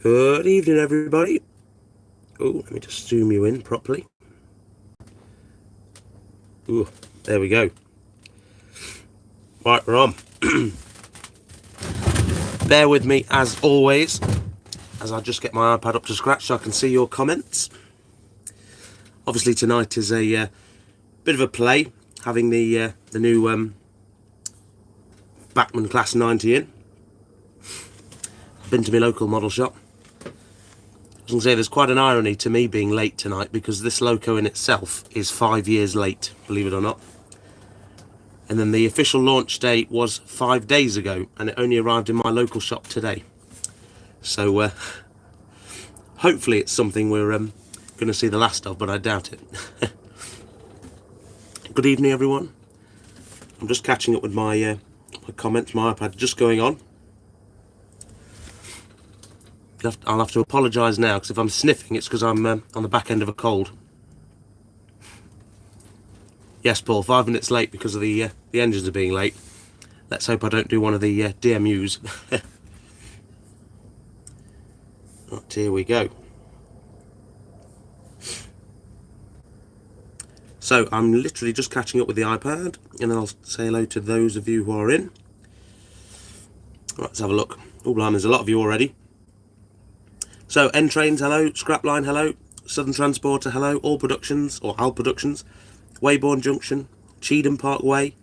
Good evening, everybody. Oh, let me just zoom you in properly. Ooh, there we go. Right, we're on. Bear with me as always, as I just get my iPad up to scratch so I can see your comments. Obviously, tonight is a bit of a play, having the new Bachmann Class 90 in. I've been to my local model shop. I was going to say, there's quite an irony to me being late tonight, because this loco in itself is 5 years late, believe it or not. And then the official launch date was 5 days ago, and it only arrived in my local shop today. So hopefully it's something we're going to see the last of, but I doubt it. Good evening, everyone. I'm just catching up with my comments. My iPad just going on. I'll have to apologise now, because if I'm sniffing, it's because I'm on the back end of a cold. Yes, Paul, 5 minutes late because of the engines are being late. Let's hope I don't do one of the DMUs. Right, here we go. So I'm literally just catching up with the iPad, and I'll say hello to those of you who are in. Right, let's have a look. Oh, blimey, there's a lot of you already. So, N-Trains, hello. Scrapline, hello. Southern Transporter, hello. All Productions, or Al Productions. Waybourne Junction, Cheetham Parkway,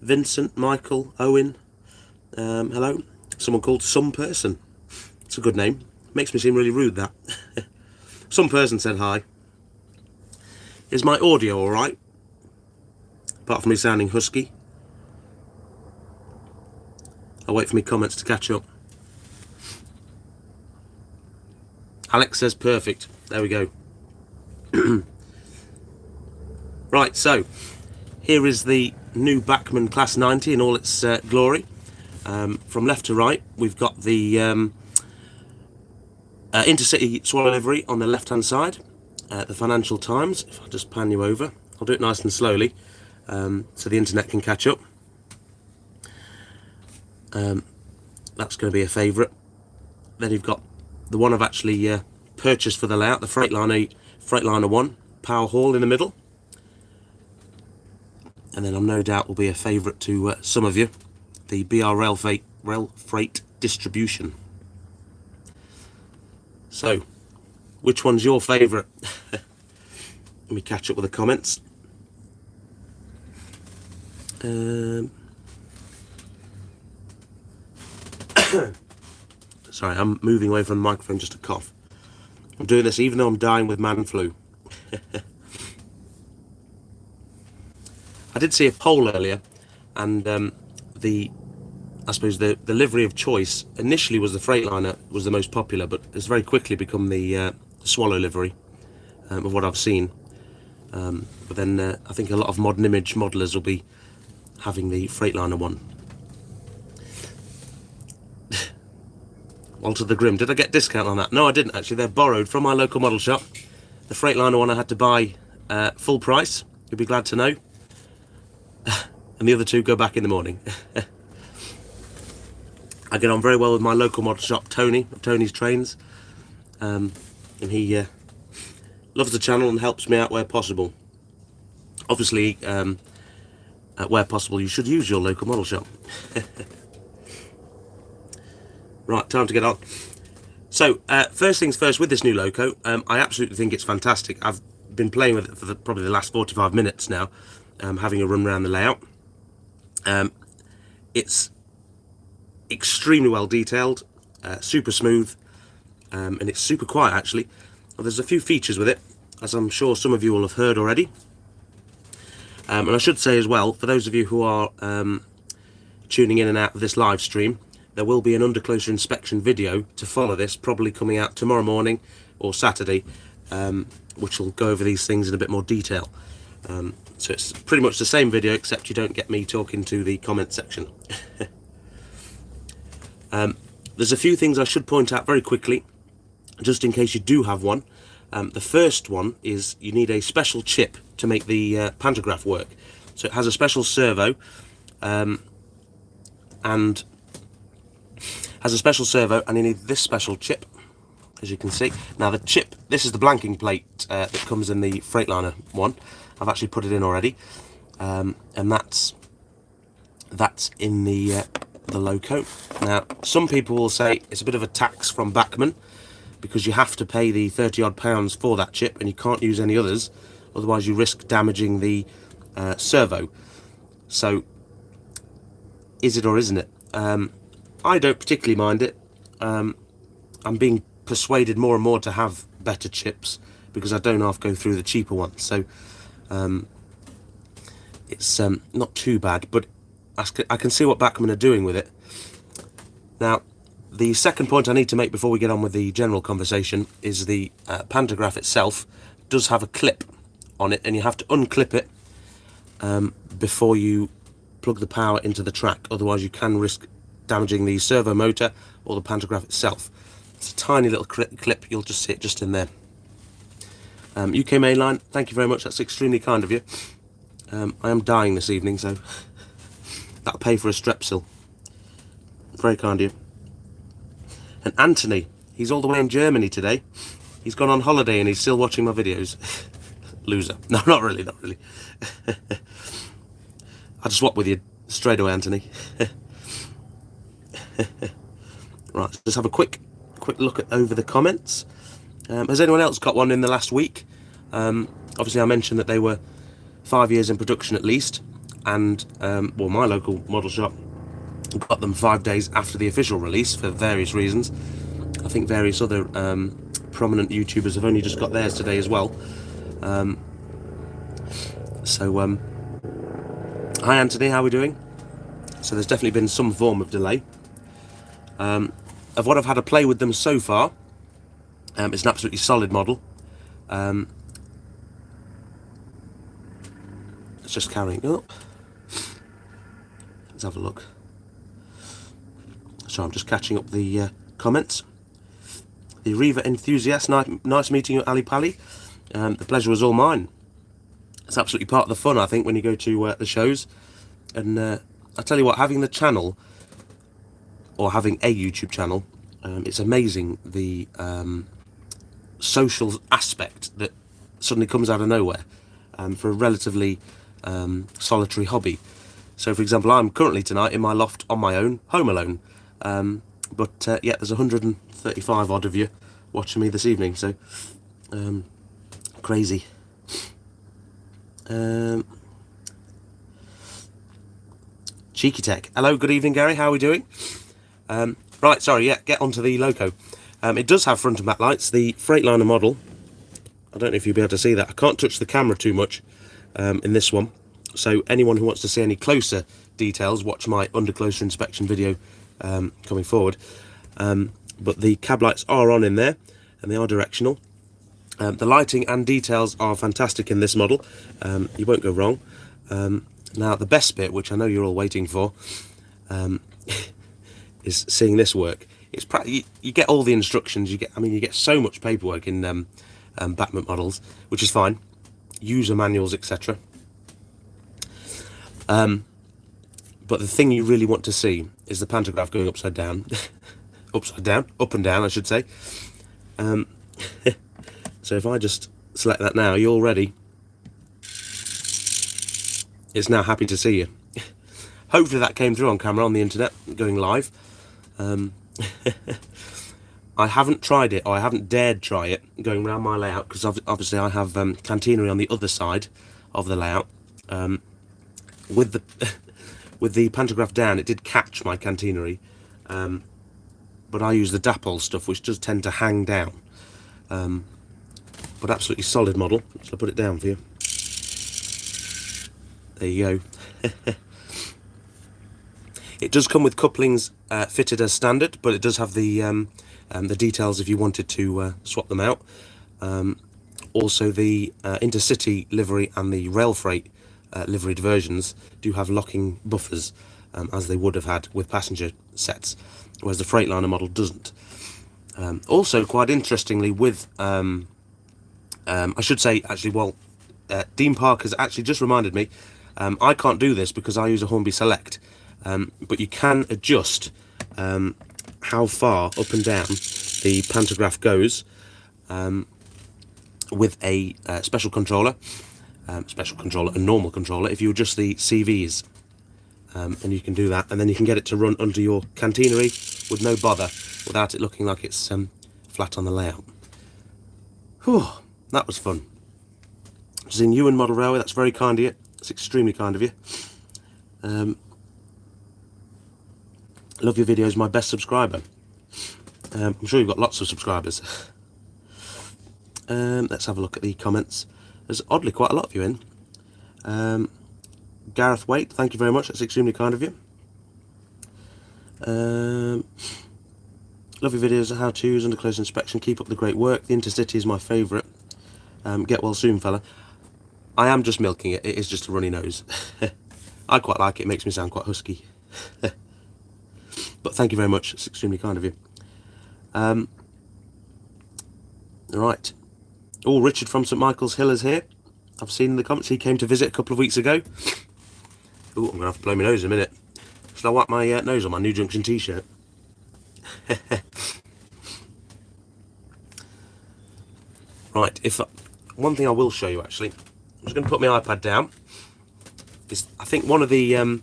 Vincent, Michael, Owen, hello. Someone called Some Person. It's a good name. Makes me seem really rude, that. Some Person said hi. Is my audio alright? Apart from me sounding husky. I'll wait for my comments to catch up. Alex says perfect. There we go. Right, so here is the new Bachmann Class 90 in all its glory. From left to right, we've got the Intercity Swallow livery on the left-hand side. The Financial Times, if I just pan you over. I'll do it nice and slowly, so the internet can catch up. That's going to be a favourite. Then you've got the one I've actually purchased for the layout, the Freightliner 1, Power Hall in the middle. And then I'm no doubt will be a favourite to some of you, the BR Rail Freight Distribution. So, which one's your favourite? Let me catch up with the comments. Sorry, I'm moving away from the microphone just to cough. I'm doing this even though I'm dying with man flu. I did see a poll earlier, and I suppose the livery of choice initially was the Freightliner, was the most popular, but it's very quickly become the Swallow livery of what I've seen. But then I think a lot of modern image modelers will be having the Freightliner one. Walter the Grim, did I get discount on that? No, I didn't actually. They're borrowed from my local model shop. The Freightliner one I had to buy full price. You'll be glad to know. And the other two go back in the morning. I get on very well with my local model shop, Tony, of Tony's Trains. And he loves the channel and helps me out where possible. Obviously, where possible, you should use your local model shop. Right, time to get on. So, first things first, with this new loco, I absolutely think it's fantastic. I've been playing with it for probably the last 45 minutes now, having a run around the layout. It's extremely well detailed, super smooth, and it's super quiet actually. Well, there's a few features with it, as I'm sure some of you will have heard already. And I should say as well, for those of you who are tuning in and out of this live stream, there will be an under closer inspection video to follow this, probably coming out tomorrow morning or Saturday, which will go over these things in a bit more detail. So it's pretty much the same video, except you don't get me talking to the comment section. There's a few things I should point out very quickly, just in case you do have one. The first one is you need a special chip to make the pantograph work. So it has a special servo, and you need this special chip. as you can see. Now the chip, this is the blanking plate that comes in the Freightliner one. I've actually put it in already, and that's in the loco. Now some people will say it's a bit of a tax from Bachmann, because you have to pay the 30 odd pounds for that chip and you can't use any others, otherwise you risk damaging the servo. So is it or isn't it? I don't particularly mind it. I'm being persuaded more and more to have better chips because I don't half go through the cheaper ones, so it's not too bad, but I can see what Bachmann are doing with it. Now the second point I need to make before we get on with the general conversation is the pantograph itself does have a clip on it, and you have to unclip it before you plug the power into the track, otherwise you can risk damaging the servo motor or the pantograph itself. It's a tiny little clip, you'll just see it just in there. UK Mainline, thank you very much, that's extremely kind of you. I am dying this evening, so that'll pay for a Strepsil. Very kind of you. And Anthony, he's all the way in Germany today. He's gone on holiday and he's still watching my videos. Loser. No, not really, not really. I'll just swap with you straight away, Anthony. Right, let's just have a quick look over the comments. Has anyone else got one in the last week? Obviously I mentioned that they were 5 years in production at least, and well, my local model shop got them 5 days after the official release for various reasons. I think various other prominent YouTubers have only just got theirs today as well. Hi Anthony, how are we doing? So there's definitely been some form of delay. Of what I've had to play with them so far, it's an absolutely solid model. It's just carrying up. Let's have a look. So I'm just catching up the comments. The Riva enthusiast, nice meeting you at Ali Pali. The pleasure was all mine. It's absolutely part of the fun, I think, when you go to the shows. And I tell you what, having the channel, or having a YouTube channel, it's amazing the social aspect that suddenly comes out of nowhere for a relatively solitary hobby. So for example, I'm currently tonight in my loft on my own, home alone. But yeah, there's 135 odd of you watching me this evening, so crazy. Cheeky Tech, hello, good evening Gary, how are we doing? Right, sorry, yeah, get onto the loco. It does have front and back lights, the Freightliner model. I don't know if you'll be able to see that. I can't touch the camera too much in this one, so anyone who wants to see any closer details, watch my under closer inspection video coming forward. But the cab lights are on in there, and they are directional. The lighting and details are fantastic in this model. You won't go wrong. Now the best bit, which I know you're all waiting for, is seeing this work. It's you get all the instructions. You get so much paperwork in Bachmann models, which is fine. User manuals, etc. But the thing you really want to see is the pantograph going upside down. Up and down, I should say. So if I just select that now, you're ready. It's now happy to see you. Hopefully that came through on camera on the internet, going live. I haven't tried it, or I haven't dared try it, going around my layout, because obviously I have cantinery on the other side of the layout. With the pantograph down, it did catch my cantinery, but I use the dapole stuff, which does tend to hang down. But absolutely solid model. So I'll put it down for you. There you go. It does come with couplings fitted as standard, but it does have the details if you wanted to swap them out. Also, the intercity livery and the rail freight liveried versions do have locking buffers, as they would have had with passenger sets, whereas the Freightliner model doesn't. Also, quite interestingly, with I should say, actually, well, Dean Park has actually just reminded me, I can't do this because I use a Hornby Select, but you can adjust how far up and down the pantograph goes with a special controller, a normal controller. If you adjust the CVs, and you can do that, and then you can get it to run under your cantinery with no bother, without it looking like it's flat on the layout. Whew, that was fun. Zing Ewan Model Railway, that's very kind of you. It's extremely kind of you. Love your videos, my best subscriber. I'm sure you've got lots of subscribers. Let's have a look at the comments. There's oddly quite a lot of you in. Gareth Waite, thank you very much, that's extremely kind of you. Love your videos of how-tos, under close inspection, keep up the great work. The Intercity is my favourite. Get well soon, fella. I am just milking it, it is just a runny nose. I quite like it, it makes me sound quite husky. But thank you very much, it's extremely kind of you. Right. Oh, Richard from St Michael's Hill is here. I've seen in the comments he came to visit a couple of weeks ago. Oh, I'm going to have to blow my nose in a minute. Shall I wipe my nose on my New Junction t-shirt? Right, one thing I will show you actually, I'm just going to put my iPad down. I think one of the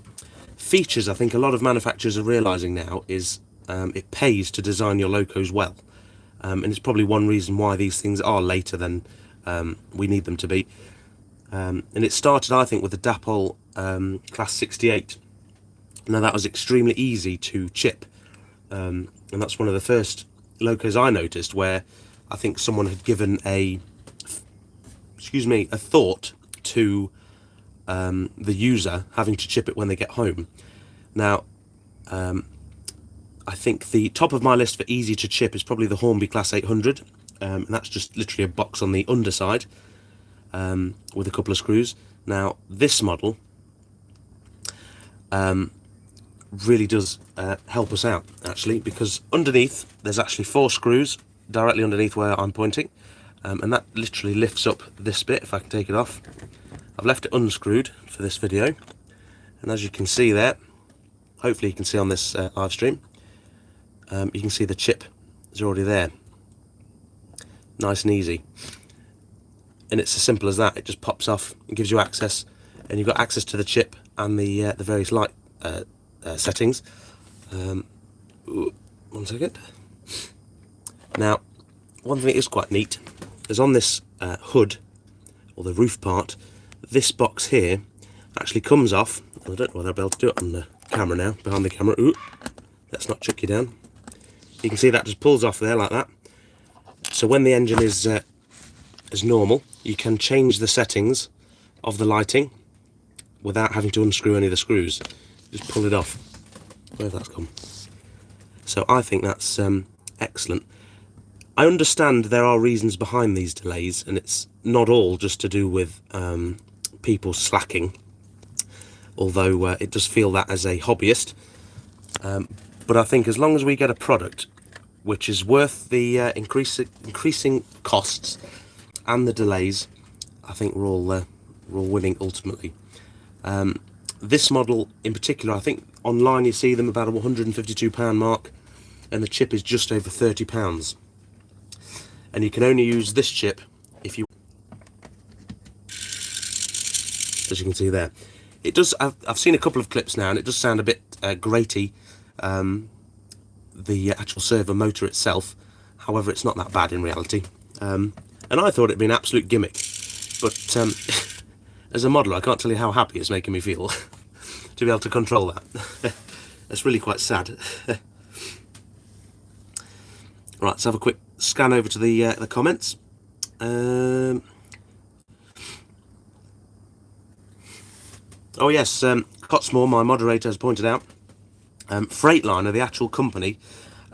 features I think a lot of manufacturers are realising now is it pays to design your locos well. And it's probably one reason why these things are later than we need them to be. And it started, I think, with the Dapol Class 68. Now that was extremely easy to chip, and that's one of the first locos I noticed where I think someone had given a thought to the user having to chip it when they get home. Now, I think the top of my list for easy to chip is probably the Hornby Class 800, and that's just literally a box on the underside with a couple of screws. Now this model really does help us out actually, because underneath there's actually 4 screws directly underneath where I'm pointing, and that literally lifts up this bit. If I can take it off, I've left it unscrewed for this video, and as you can see there, hopefully you can see on this live stream, you can see the chip is already there, nice and easy, and it's as simple as that. It just pops off and gives you access, and you've got access to the chip and the various light settings. One second. Now, one thing that is quite neat is on this hood, or the roof part, this box here actually comes off. I don't know whether I'll be able to do it on the camera now, behind the camera. Ooh, let's not chuck you down. You can see that just pulls off there like that. So when the engine is normal, you can change the settings of the lighting without having to unscrew any of the screws. Just pull it off. Where that's come. So I think that's excellent. I understand there are reasons behind these delays, and it's not all just to do with people slacking, although it does feel that as a hobbyist. But I think as long as we get a product which is worth the increasing costs and the delays, I think we're all winning ultimately. This model in particular, I think online you see them about a £152 mark, and the chip is just over £30. And you can only use this chip if you, as you can see there. It does. I've seen a couple of clips now, and it does sound a bit grating. The actual servo motor itself, however, it's not that bad in reality. And I thought it'd be an absolute gimmick, but as a modeler, I can't tell you how happy it's making me feel to be able to control that. That's really quite sad. Right, let's have a quick scan over to the comments. Oh yes, Cotsmore, my moderator, has pointed out Freightliner, the actual company,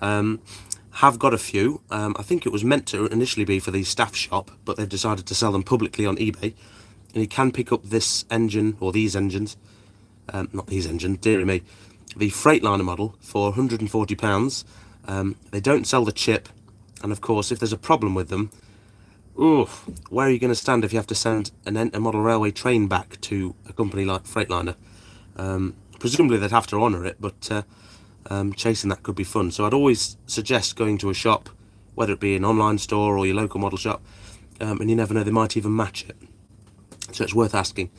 have got a few. I think it was meant to initially be for the staff shop, but they've decided to sell them publicly on eBay. And you can pick up this engine, or these engines, not these engines, dearie me, the Freightliner model for £140. They don't sell the chip, and of course if there's a problem with them, oof, where are you going to stand if you have to send a model railway train back to a company like Freightliner? Presumably they'd have to honour it, but chasing that could be fun. So I'd always suggest going to a shop, whether it be an online store or your local model shop, and you never know, they might even match it. So it's worth asking.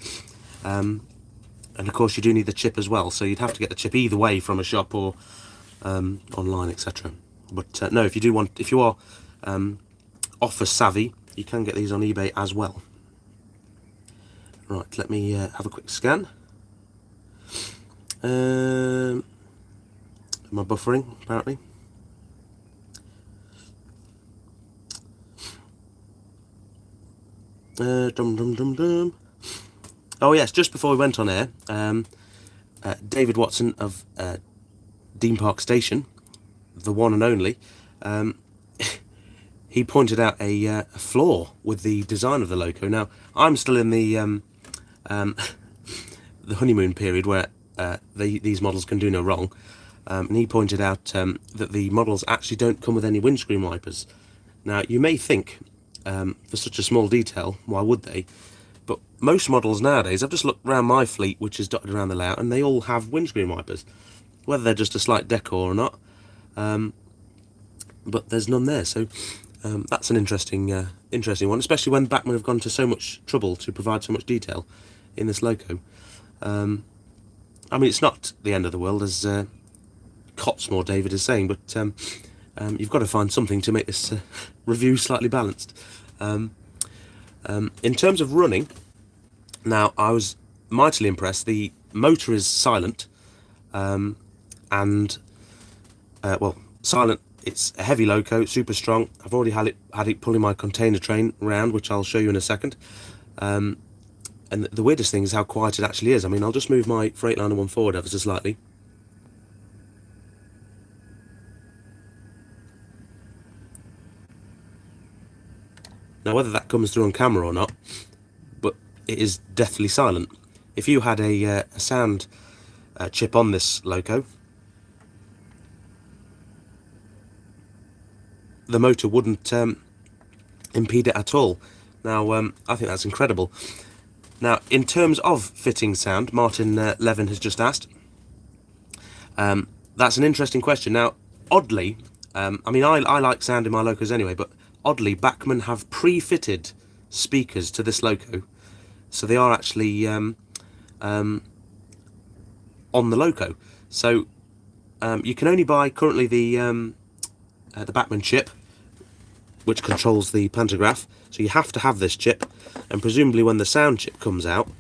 And of course you do need the chip as well, so you'd have to get the chip either way from a shop or online, etc. But no, if you are offer savvy, you can get these on eBay as well. Right, let me have a quick scan. Am I buffering, apparently? Oh yes, just before we went on air, David Watson of Dean Park Station, the one and only, he pointed out a flaw with the design of the loco. Now, I'm still in the honeymoon period where these models can do no wrong, and he pointed out that the models actually don't come with any windscreen wipers. Now, you may think, for such a small detail, why would they? But most models nowadays, I've just looked around my fleet, which is dotted around the layout, and they all have windscreen wipers, whether they're just a slight decor or not. But there's none there, so that's an interesting one, especially when Bachmann have gone to so much trouble to provide so much detail in this loco. I mean, it's not the end of the world, as Cotsmore David is saying, but you've got to find something to make this review slightly balanced. In terms of running, now I was mightily impressed. The motor is silent, well, silent. It's a heavy loco, super strong. I've already had it pulling my container train round, which I'll show you in a second. And the weirdest thing is how quiet it actually is. I mean, I'll just move my Freightliner one forward ever so slightly. Now, whether that comes through on camera or not, but it is deathly silent. If you had a sound chip on this loco, the motor wouldn't impede it at all. Now, I think that's incredible. Now, in terms of fitting sound, Martin Levin has just asked. That's an interesting question. Now, oddly, I mean, I like sound in my locos anyway, but oddly, Bachmann have pre-fitted speakers to this loco, so they are actually on the loco. So you can only buy currently the Bachmann chip, which controls the pantograph. So you have to have this chip, and presumably when the sound chip comes out,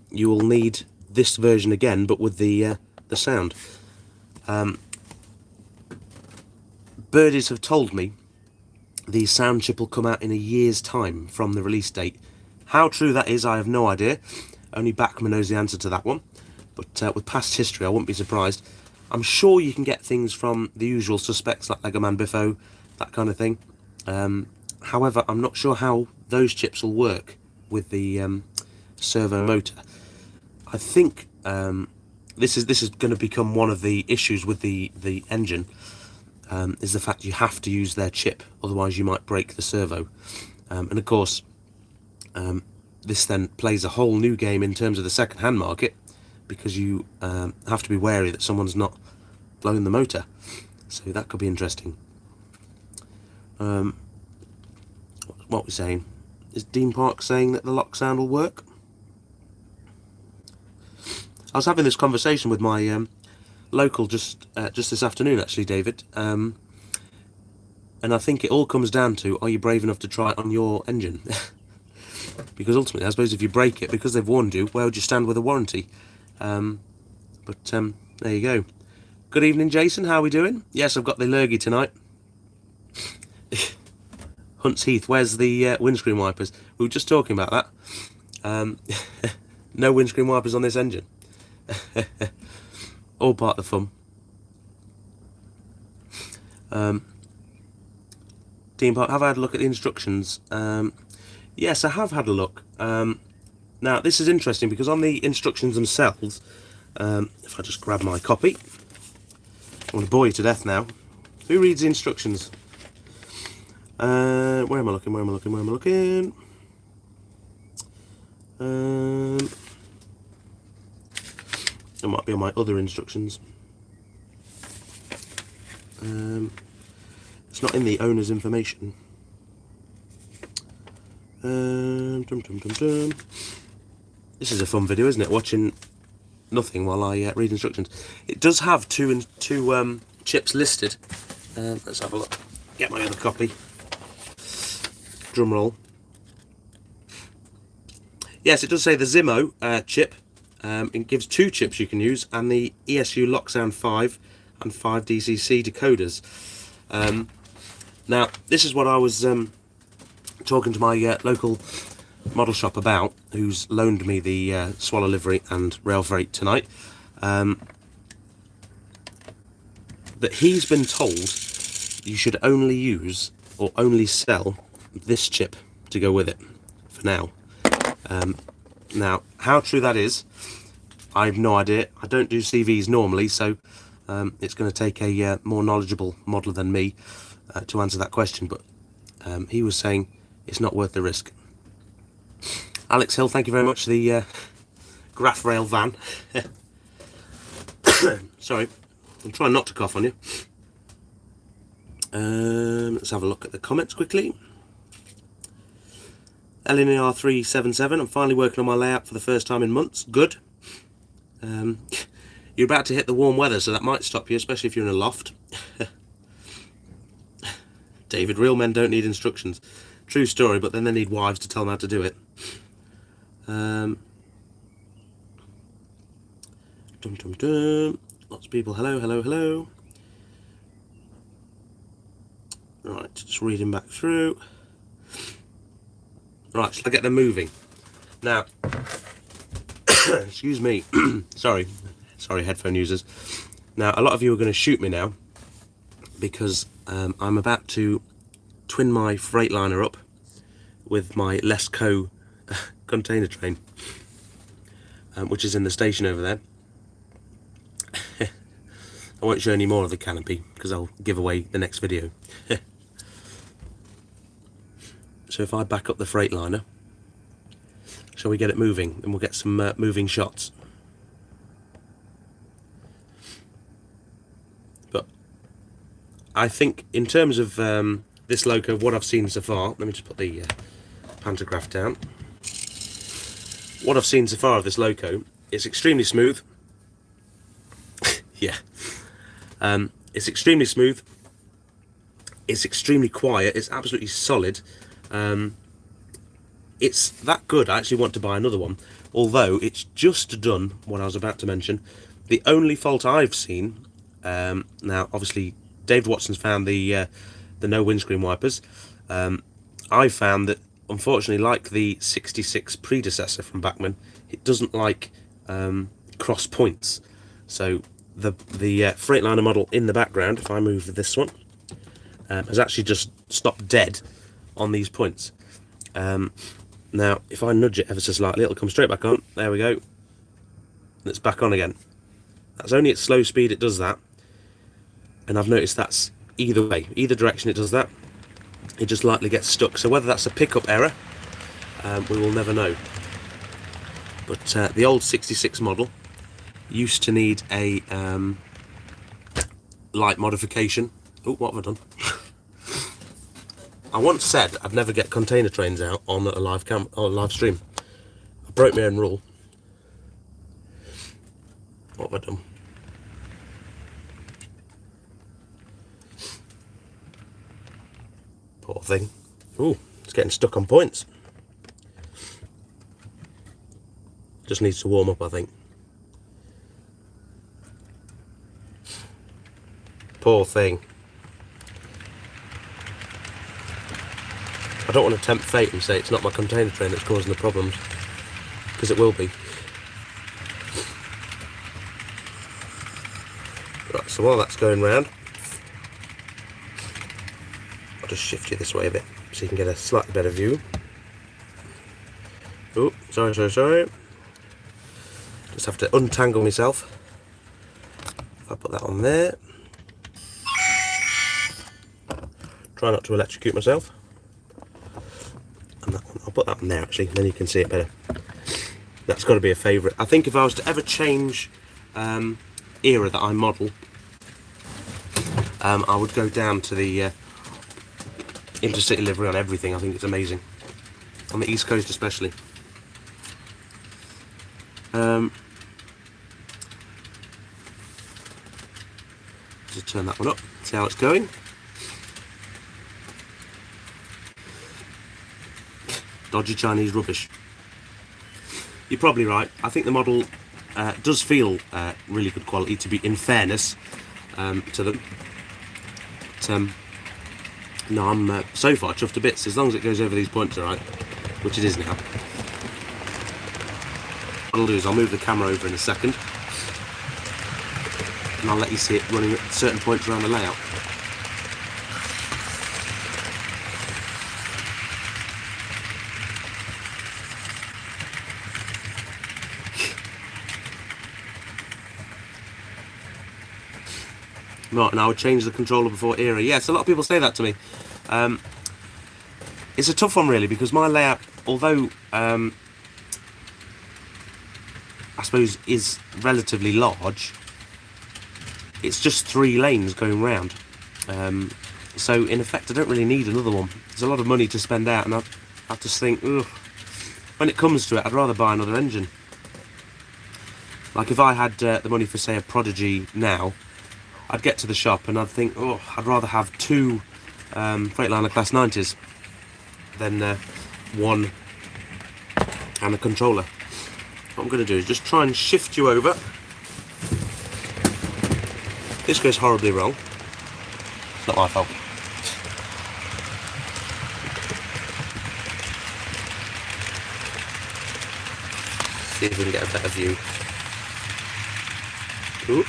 you will need this version again, but with the sound. Birdies have told me the sound chip will come out in a year's time from the release date. How true that is, I have no idea. Only Bachmann knows the answer to that one. But with past history, I wouldn't be surprised. I'm sure you can get things from the usual suspects like Legoman Biffo, that kind of thing. However, I'm not sure how those chips will work with the servo motor. I think this is going to become one of the issues with the engine. Is the fact you have to use their chip, otherwise you might break the servo. And of course, this then plays a whole new game in terms of the second-hand market, because you have to be wary that someone's not blowing the motor. So that could be interesting. What we're saying? Is Dean Park saying that the lock sound will work? I was having this conversation with my local just this afternoon, actually, David, and I think it all comes down to, are you brave enough to try it on your engine? Because ultimately, I suppose if you break it, because they've warned you, where would you stand with a warranty? But there you go. Good evening, Jason, how are we doing? Yes, I've got the lurgy tonight. Hunts Heath, where's the windscreen wipers? We were just talking about that. No windscreen wipers on this engine. All part of the fun. Dean Park, have I had a look at the instructions? Yes, I have had a look. Now, this is interesting because on the instructions themselves, if I just grab my copy, I want to bore you to death now. Who reads the instructions? Where am I looking? Where am I looking? Where am I looking? It might be on my other instructions. Let's It's not in the owner's information. This is a fun video, isn't it? Watching nothing while I read instructions. It does have two chips listed. Let's have a look. Get my other copy. Drum roll. Yes, it does say the Zimo chip. It gives 2 chips you can use, and the ESU Locksound 5 and 5 DCC decoders. Now, this is what I was talking to my local model shop about, who's loaned me the Swallow Livery and Rail Freight tonight. That he's been told you should only use or only sell this chip to go with it for now. Now, how true that is, I have no idea. I don't do CVs normally, so it's going to take a more knowledgeable modeler than me to answer that question, but he was saying it's not worth the risk. Alex Hill, thank you very much. The Graph Rail van. Sorry, I'm trying not to cough on you. Let's have a look at the comments quickly. LNER377, I'm finally working on my layout for the first time in months. Good. You're about to hit the warm weather, so that might stop you, especially if you're in a loft. David, real men don't need instructions. True story, but then they need wives to tell them how to do it. Dum dum dum. Lots of people. Hello, hello, hello. Right, just reading back through. Right, shall I get them moving? Now, excuse me. Sorry, headphone users. Now, a lot of you are going to shoot me now because I'm about to twin my Freightliner up with my Lesco container train, which is in the station over there. I won't show any more of the canopy because I'll give away the next video. So if I back up the Freightliner, shall we get it moving, and we'll get some moving shots. But I think in terms of this loco, what I've seen so far, let me just put the pantograph down. What I've seen so far of this loco, it's extremely smooth. Yeah. It's extremely smooth. It's extremely quiet. It's absolutely solid. It's that good. I actually want to buy another one, although it's just done what I was about to mention. The only fault I've seen, now obviously Dave Watson's found the no windscreen wipers. I found that unfortunately, like the 66 predecessor from Bachmann, it doesn't like cross points. So the Freightliner model in the background, if I move this one, has actually just stopped dead on these points. Now if I nudge it ever so slightly, it'll come straight back on. There we go. It's back on again. That's only at slow speed it does that, and I've noticed that's either way, either direction it does that, it just lightly gets stuck. So whether that's a pickup error, we will never know. But the old 66 model used to need a light modification. Oh, what have I done? I once said I'd never get container trains out on a live stream. I broke my own rule. What have I done? Poor thing. Ooh, it's getting stuck on points. Just needs to warm up, I think. Poor thing. I don't want to tempt fate and say it's not my container train that's causing the problems, because it will be. Right, so while that's going round, I'll just shift you this way a bit so you can get a slightly better view. Oh, sorry. Just have to untangle myself. If I put that on there. Try not to electrocute myself. And that one, I'll put that on there actually, then you can see it better. That's got to be a favourite. I think if I was to ever change era that I model, I would go down to the intercity livery on everything. I think it's amazing, on the East Coast especially. Just turn that one up, see how it's going. Dodgy Chinese rubbish. You're probably right. I think the model does feel really good quality, to be, in fairness to them. But, no, I'm so far chuffed to bits, as long as it goes over these points, alright, which it is now. What I'll do is I'll move the camera over in a second, and I'll let you see it running at certain points around the layout. Right, and I would change the controller before era. Yes, a lot of people say that to me. It's a tough one really, because my layout, although I suppose is relatively large, it's just 3 lanes going round. So in effect I don't really need another one. There's a lot of money to spend out, and I just think, ugh, when it comes to it, I'd rather buy another engine. Like if I had the money for, say, a Prodigy now, I'd get to the shop and I'd think, oh, I'd rather have 2 Freightliner Class 90s than one and a controller. What I'm going to do is just try and shift you over. This goes horribly wrong. It's not my fault. See if we can get a better view. Ooh.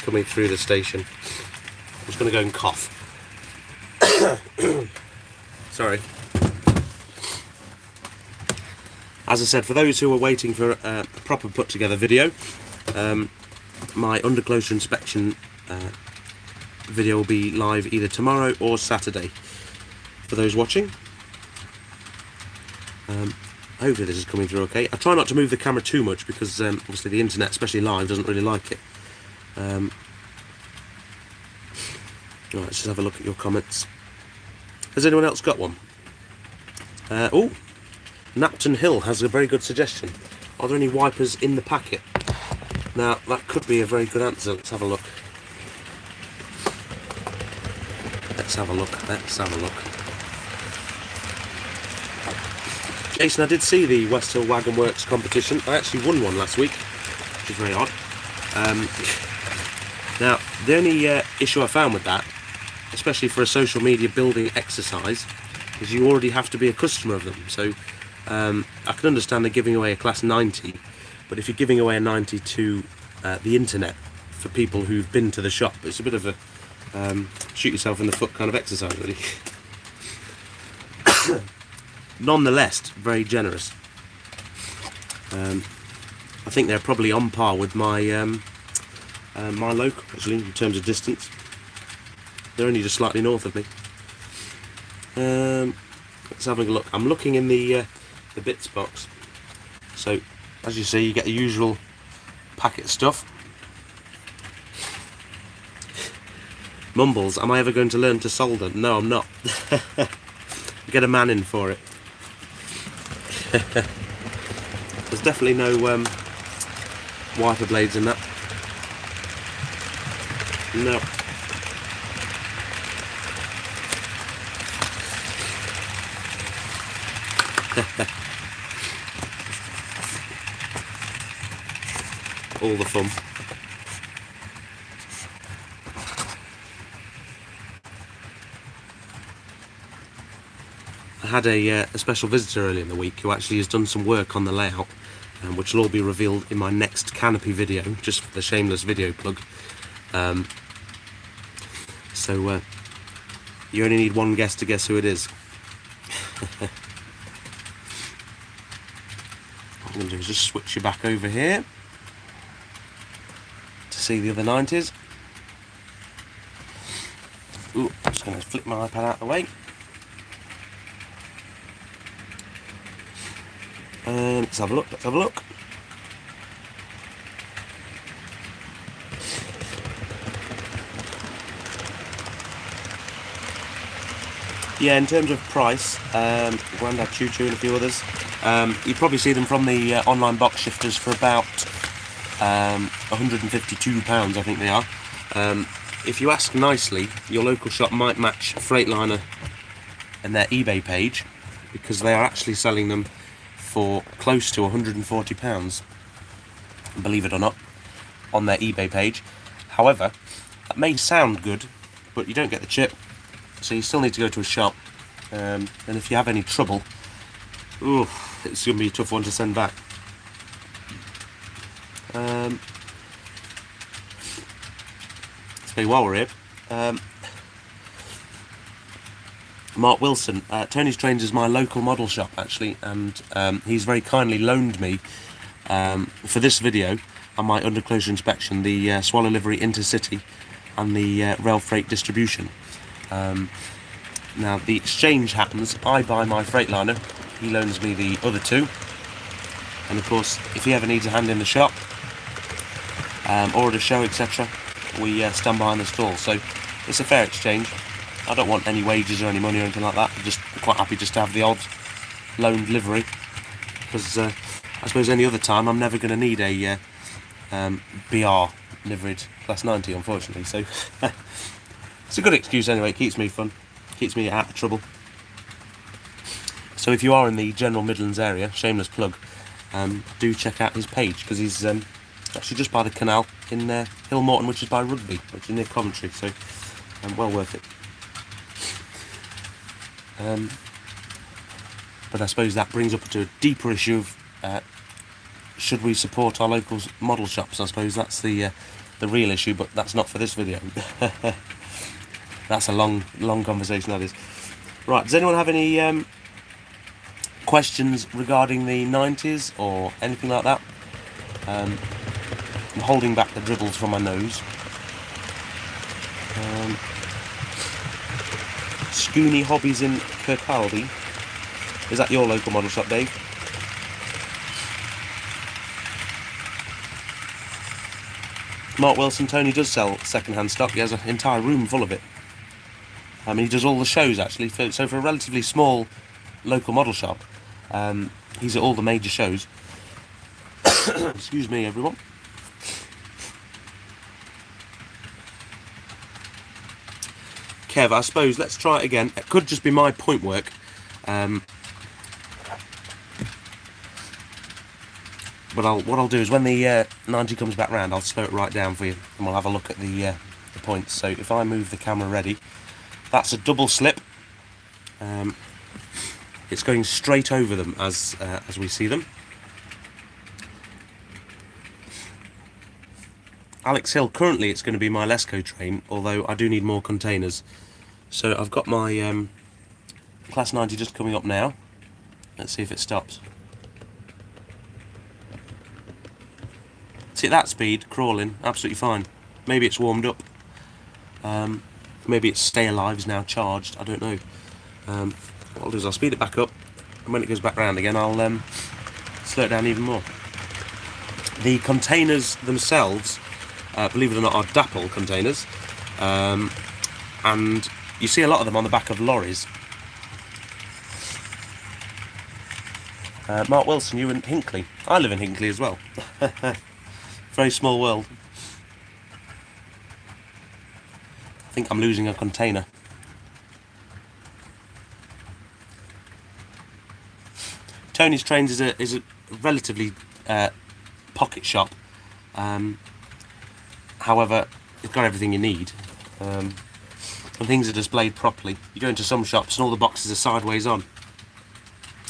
Coming through the station. I'm just going to go and cough. Sorry. As I said, for those who are waiting for a proper put together video, my under closer inspection video will be live either tomorrow or Saturday for those watching. Hopefully this is coming through okay. I try not to move the camera too much because obviously the internet, especially live, doesn't really like it. Right, let's just have a look at your comments. Has anyone else got one? Oh, Napton Hill has a very good suggestion. Are there any wipers in the packet? Now, that could be a very good answer. Let's have a look. Let's have a look. Let's have a look. Jason, I did see the West Hill Wagon Works competition. I actually won one last week, which is very odd. Now, the only issue I found with that, especially for a social media building exercise, is you already have to be a customer of them. So I can understand they're giving away a Class 90, but if you're giving away a 90 to the internet for people who've been to the shop, it's a bit of a shoot yourself in the foot kind of exercise, really. Nonetheless, very generous. I think they're probably on par with my my local, actually, in terms of distance. They're only just slightly north of me. Let's have a look. I'm looking in the bits box. So, as you see, you get the usual packet of stuff. Mumbles, am I ever going to learn to solder? No, I'm not. Get a man in for it. There's definitely no wiper blades in that. No. All the fun. I had a special visitor earlier in the week who actually has done some work on the layout, which will all be revealed in my next Canopy video, just for the shameless video plug. So you only need one guess to guess who it is. What I'm going to do is just switch you back over here to see the other 90s. Ooh, I'm just going to flip my iPad out of the way. Let's have a look, let's have a look. Yeah, in terms of price, Grandad Choo Choo and a few others, you probably see them from the online box shifters for about £152, I think they are. If you ask nicely, your local shop might match Freightliner and their eBay page, because they are actually selling them for close to £140, believe it or not, on their eBay page. However, that may sound good, but you don't get the chip, so you still need to go to a shop, and if you have any trouble, ooh, it's going to be a tough one to send back. Let's see, while we're here, Mark Wilson, Tony's Trains is my local model shop actually, and he's very kindly loaned me, for this video and my under closure inspection, the Swallow Livery Intercity and the rail freight distribution. Now the exchange happens, I buy my Freightliner, he loans me the other two, and of course if he ever needs a hand in the shop, or at a show, etc., we stand behind the stall, so it's a fair exchange. I don't want any wages or any money or anything like that. I'm just quite happy just to have the odd loaned livery, because I suppose any other time I'm never going to need a BR liveried Class 90, unfortunately. So it's a good excuse anyway. It keeps me fun, keeps me out of trouble. So if you are in the General Midlands area, shameless plug, do check out his page, because he's actually just by the canal in Hill Morton, which is by Rugby, which is near Coventry. So well worth it. But I suppose that brings up to a deeper issue of should we support our local model shops? I suppose that's the real issue, but that's not for this video. That's a long conversation, that is. Right, does anyone have any questions regarding the 90s or anything like that? I'm holding back the dribbles from my nose. Scooney Hobbies in Kirkcaldy. Is that your local model shop, Dave? Mark Wilson, Tony does sell second-hand stock. He has an entire room full of it. I mean, he does all the shows, actually. So for a relatively small local model shop, he's at all the major shows. Excuse me, everyone. Kev, I suppose let's try it again. It could just be my point work. But what I'll do is when the 90 comes back round, I'll slow it right down for you, and we'll have a look at the points. So if I move the camera ready, that's a double slip. It's going straight over them as we see them. Alex Hill, currently it's going to be my Lesco train, although I do need more containers. So I've got my Class 90 just coming up now. Let's see if it stops. See, at that speed, crawling, absolutely fine. Maybe it's warmed up. Maybe its Stay Alive is now charged, I don't know. What I'll do is I'll speed it back up, and when it goes back round again, I'll slow it down even more. The containers themselves, believe it or not, are Dapple containers, and you see a lot of them on the back of lorries. Mark Wilson, you in Hinckley? I live in Hinckley as well. Very small world. I think I'm losing a container. Tony's Trains is a relatively pocket shop. However, it's got everything you need. And things are displayed properly. You go into some shops and all the boxes are sideways on,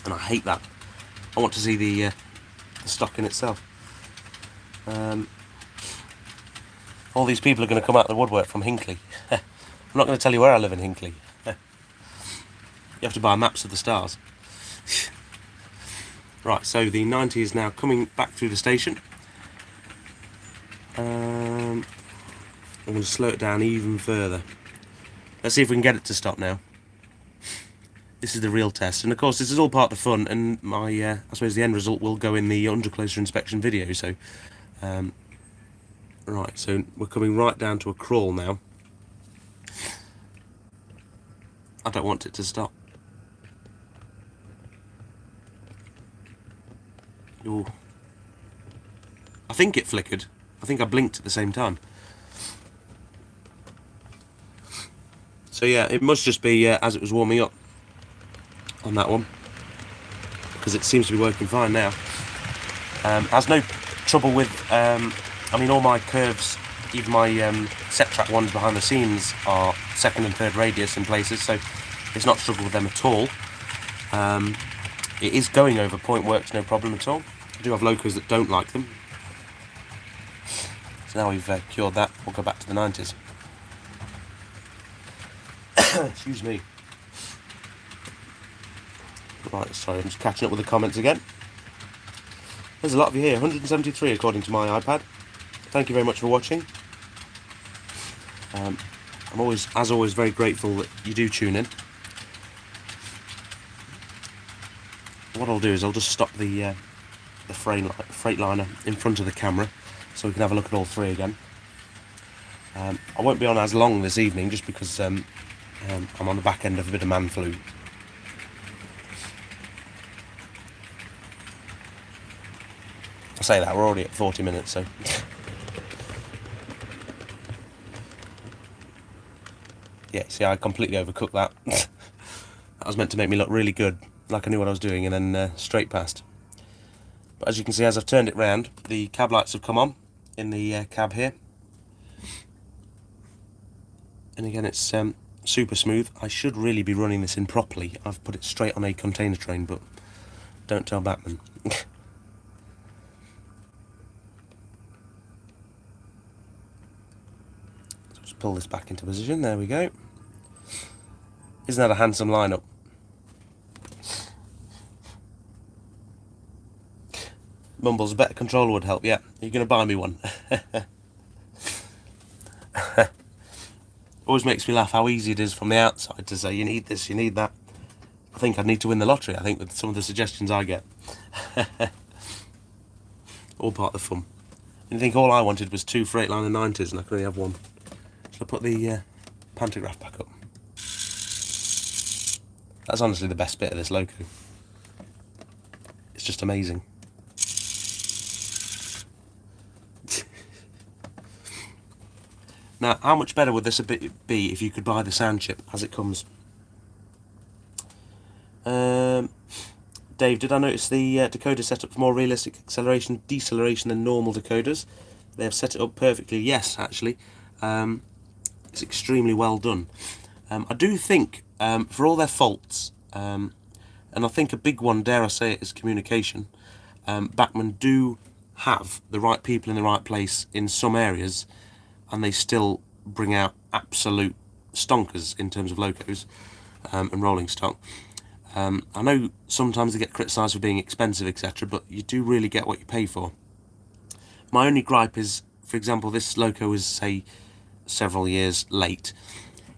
and I hate that. I want to see the stock in itself. All these people are going to come out of the woodwork from Hinckley. I'm not going to tell you where I live in Hinckley. You have to buy maps of the stars. Right, so the 90 is now coming back through the station. I'm going to slow it down even further. Let's see if we can get it to stop now. This is the real test, and of course this is all part of the fun, and my I suppose the end result will go in the under closer inspection video. So right, so we're coming right down to a crawl now. I don't want it to stop. Ooh. I think it flickered. I think I blinked at the same time. So yeah, it must just be as it was warming up on that one, because it seems to be working fine now. Has no trouble with, I mean, all my curves, even my set track ones behind the scenes are second and third radius in places, so it's not struggled with them at all. It is going over point works, no problem at all. I do have locos that don't like them. So now we've cured that, we'll go back to the 90s. Excuse me. Right, sorry, I'm just catching up with the comments again. There's a lot of you here, 173 according to my iPad. Thank you very much for watching. I'm always, as always, very grateful that you do tune in. What I'll do is I'll just stop the Freightliner in front of the camera so we can have a look at all three again. I won't be on as long this evening just because I'm on the back end of a bit of man flu. I say that, we're already at 40 minutes, so... Yeah, see, I completely overcooked that. That was meant to make me look really good, like I knew what I was doing, and then straight past. But as you can see, as I've turned it round, the cab lights have come on in the cab here. And again, it's super smooth. I should really be running this in properly. I've put it straight on a container train, but don't tell Bachmann. So just pull this back into position. There we go. Isn't that a handsome lineup? Mumbles, a better controller would help. Yeah, you're going to buy me one. Always makes me laugh how easy it is from the outside to say you need this, you need that. I think I'd need to win the lottery, I think, with some of the suggestions I get. All part of the fun. And you think all I wanted was 2 Freightliner 90s and I could only have one. Shall I put the pantograph back up? That's honestly the best bit of this loco. It's just amazing. Now, how much better would this be if you could buy the sound chip as it comes? Dave, did I notice the decoder setup for more realistic acceleration, deceleration than normal decoders? They have set it up perfectly. Yes, actually. It's extremely well done. I do think, for all their faults, and I think a big one, dare I say it, is communication. Bachmann do have the right people in the right place in some areas, and they still bring out absolute stonkers in terms of locos and rolling stock. I know sometimes they get criticised for being expensive, etc., but you do really get what you pay for. My only gripe is, for example, this loco is, say, several years late.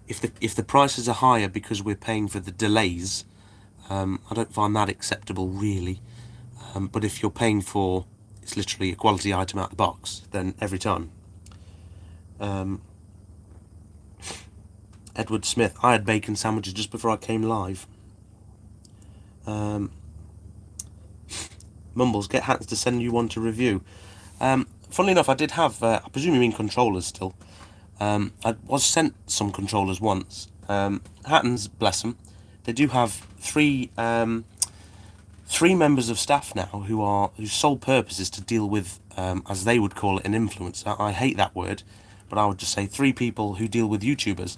If the prices are higher because we're paying for the delays, I don't find that acceptable, really. But if you're paying for, it's literally a quality item out of the box, then every time. Edward Smith, I had bacon sandwiches just before I came live. Mumbles, get Hattons to send you one to review. Funnily enough, I did have, I presume you mean controllers still. I was sent some controllers once. Hattons, bless them, they do have three members of staff now whose sole purpose is to deal with, as they would call it, an influencer. I hate that word, but I would just say 3 people who deal with YouTubers.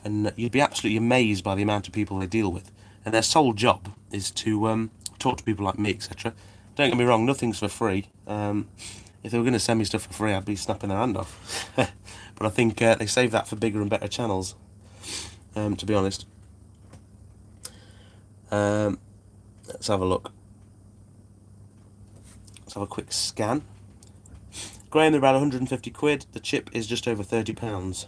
And you'd be absolutely amazed by the amount of people they deal with. And their sole job is to talk to people like me, etc. Don't get me wrong, nothing's for free. If they were going to send me stuff for free, I'd be snapping their hand off. But I think they save that for bigger and better channels, to be honest. Let's have a look. Let's have a quick scan. Graham, they're about 150 quid. The chip is just over £30.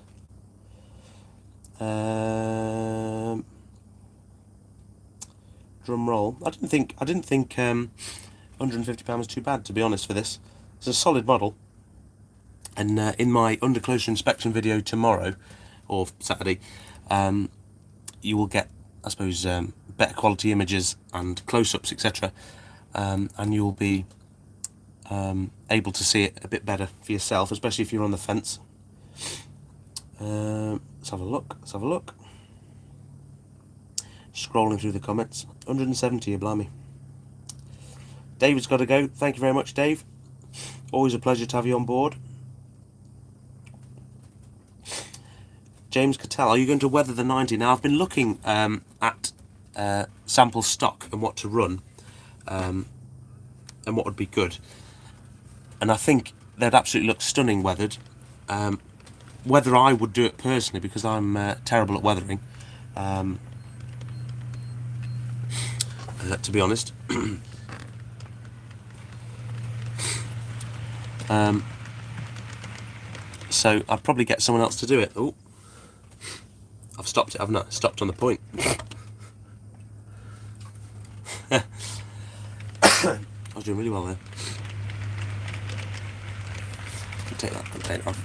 Drum roll. I didn't think £150 was too bad, to be honest, for this. It's a solid model. And in my under closer inspection video tomorrow, or Saturday, you will get, I suppose, better quality images and close-ups, etc. And you'll be able to see it a bit better for yourself, especially if you're on the fence. Let's have a look. Let's have a look. Scrolling through the comments. 170, blimey. David's got to go. Thank you very much, Dave. Always a pleasure to have you on board. James Cattell, are you going to weather the 90? Now, I've been looking at sample stock and what to run and what would be good. And I think they'd absolutely look stunning weathered. Whether I would do it personally, because I'm terrible at weathering, to be honest. So I'd probably get someone else to do it. Oh, I've stopped it, haven't I? Stopped on the point. I was doing really well there. Take that container off.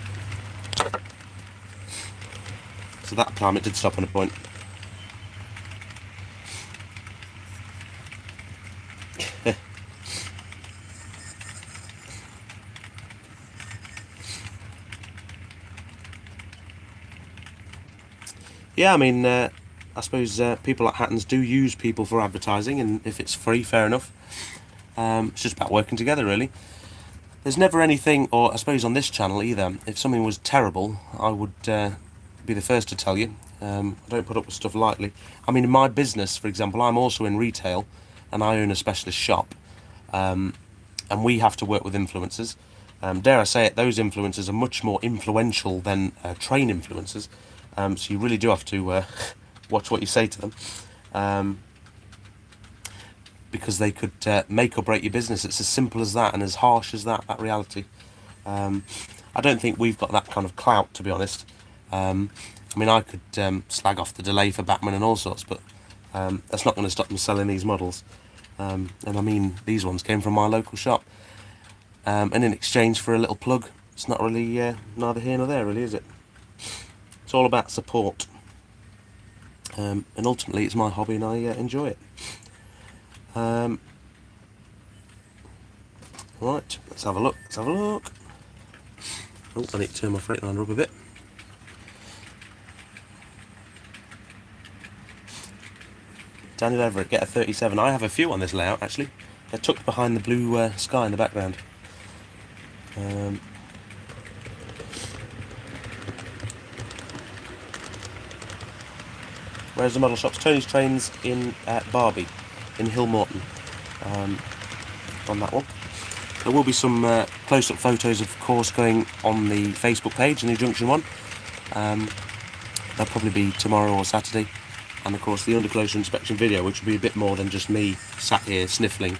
So that time it did stop on a point. Yeah, I mean, I suppose people like Hattons do use people for advertising, and if it's free, fair enough. It's just about working together, really. There's never anything, or I suppose on this channel either, if something was terrible, I would be the first to tell you. I don't put up with stuff lightly. I mean, in my business, for example, I'm also in retail, and I own a specialist shop, and we have to work with influencers. Dare I say it, those influencers are much more influential than train influencers. So you really do have to watch what you say to them, because they could make or break your business. It's as simple as that, and as harsh as that reality. I don't think we've got that kind of clout, to be honest. I mean, I could slag off the delay for Bachmann and all sorts, but that's not going to stop them selling these models. And I mean, these ones came from my local shop. And in exchange for a little plug, it's not really neither here nor there, really, is it? It's all about support, and ultimately it's my hobby and I enjoy it. Right, let's have a look, let's have a look. Oh, I need to turn my freight line up a bit. Daniel Everett, get a 37. I have a few on this layout, actually. They're tucked behind the blue sky in the background. Where's the model shops? Tony's Trains in Barbie, in Hill Morton, on that one. There will be some close-up photos, of course, going on the Facebook page, the New Junction one. They'll probably be tomorrow or Saturday. And of course the under closer inspection video, which will be a bit more than just me sat here sniffling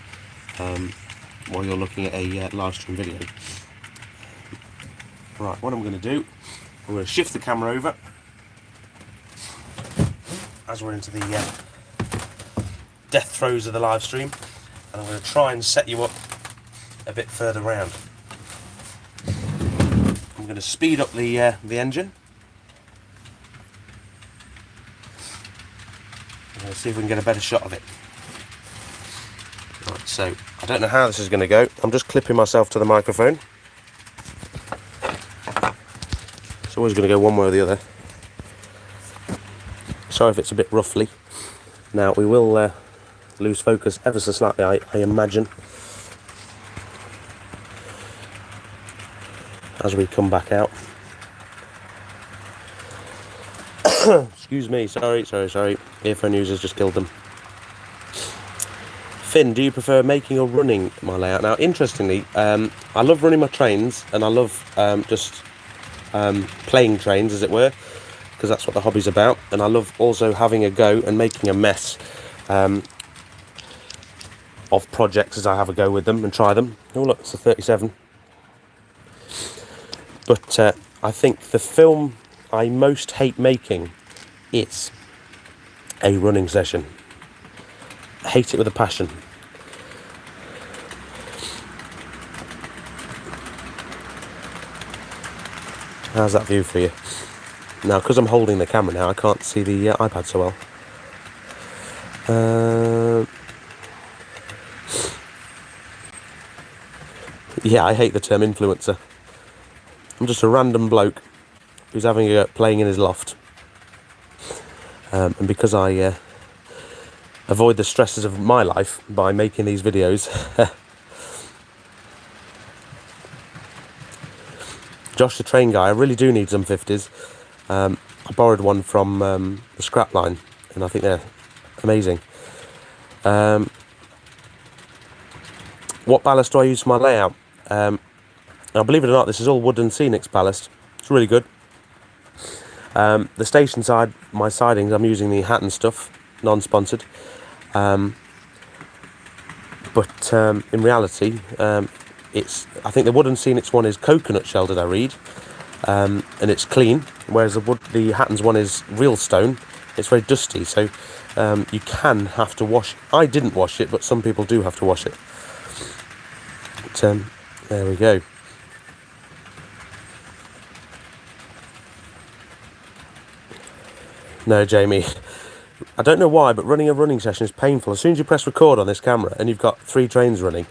while you're looking at a live stream video. Right, what I'm going to do, I'm going to shift the camera over as we're into the death throes of the live stream, and I'm going to try and set you up a bit further round. I'm going to speed up the engine. I'm going to see if we can get a better shot of it. Right, so I don't know how this is going to go. I'm just clipping myself to the microphone. It's always going to go one way or the other. Sorry if it's a bit roughly. Now we will lose focus ever so slightly, I imagine, as we come back out. Excuse me, sorry. Earphone users just killed them. Finn, do you prefer making or running my layout? Now, interestingly, I love running my trains, and I love just playing trains, as it were, because that's what the hobby's about. And I love also having a go and making a mess of projects as I have a go with them and try them. Oh look, it's a 37. But I think the film I most hate making is a running session. I hate it with a passion. How's that view for you? Now, because I'm holding the camera now, I can't see the iPad so well. Yeah, I hate the term influencer. I'm just a random bloke who's having a playing in his loft. And because I avoid the stresses of my life by making these videos, Josh the train guy, I really do need some 50s. I borrowed one from the scrap line, and I think they're amazing. What ballast do I use for my layout? Now, believe it or not, this is all Wood & Scenics ballast. It's really good. The station side, my sidings, I'm using the Hatton stuff, non-sponsored. But in reality, I think the Wood & Scenics one is coconut shell, did I read? And it's clean, whereas the Hatton's one is real stone. It's very dusty, so you can have to wash. I didn't wash it, but some people do have to wash it. But, there we go. No, Jamie, I don't know why, but running a running session is painful. As soon as you press record on this camera and you've got 3 trains running,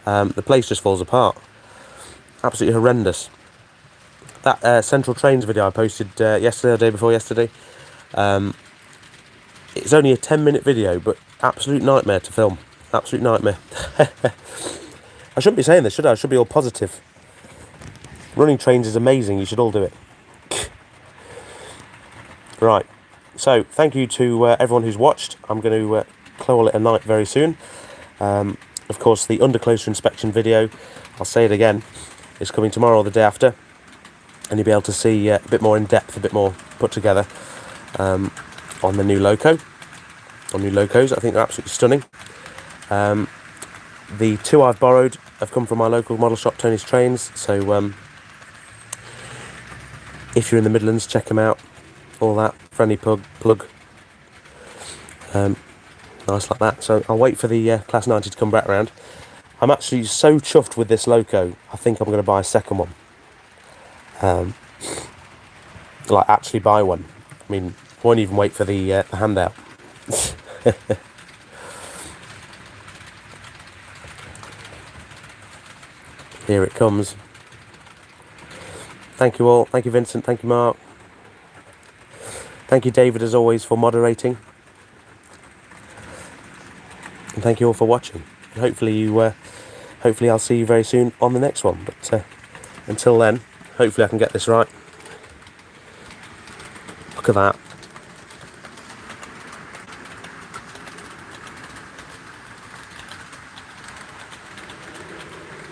the place just falls apart. Absolutely horrendous. That Central Trains video I posted yesterday, or the day before yesterday, it's only a 10-minute video, but absolute nightmare to film. Absolute nightmare. I shouldn't be saying this, should I? I should be all positive. Running trains is amazing. You should all do it. Right. So, thank you to everyone who's watched. I'm going to call it a night very soon. Of course, the under closer inspection video, I'll say it again, is coming tomorrow or the day after. And you'll be able to see a bit more in depth, a bit more put together on the new loco. On new locos, I think they're absolutely stunning. The 2 I've borrowed have come from my local model shop, Tony's Trains. So if you're in the Midlands, check them out. All that, friendly plug. Nice like that. So I'll wait for the Class 90 to come back round. I'm actually so chuffed with this loco, I think I'm going to buy a second one. Like, actually buy one. I mean, won't even wait for the handout. Here it comes. Thank you all. Thank you, Vincent. Thank you, Mark. Thank you, David, as always, for moderating. And thank you all for watching. And hopefully I'll see you very soon on the next one. But until then, hopefully I can get this right. Look at that.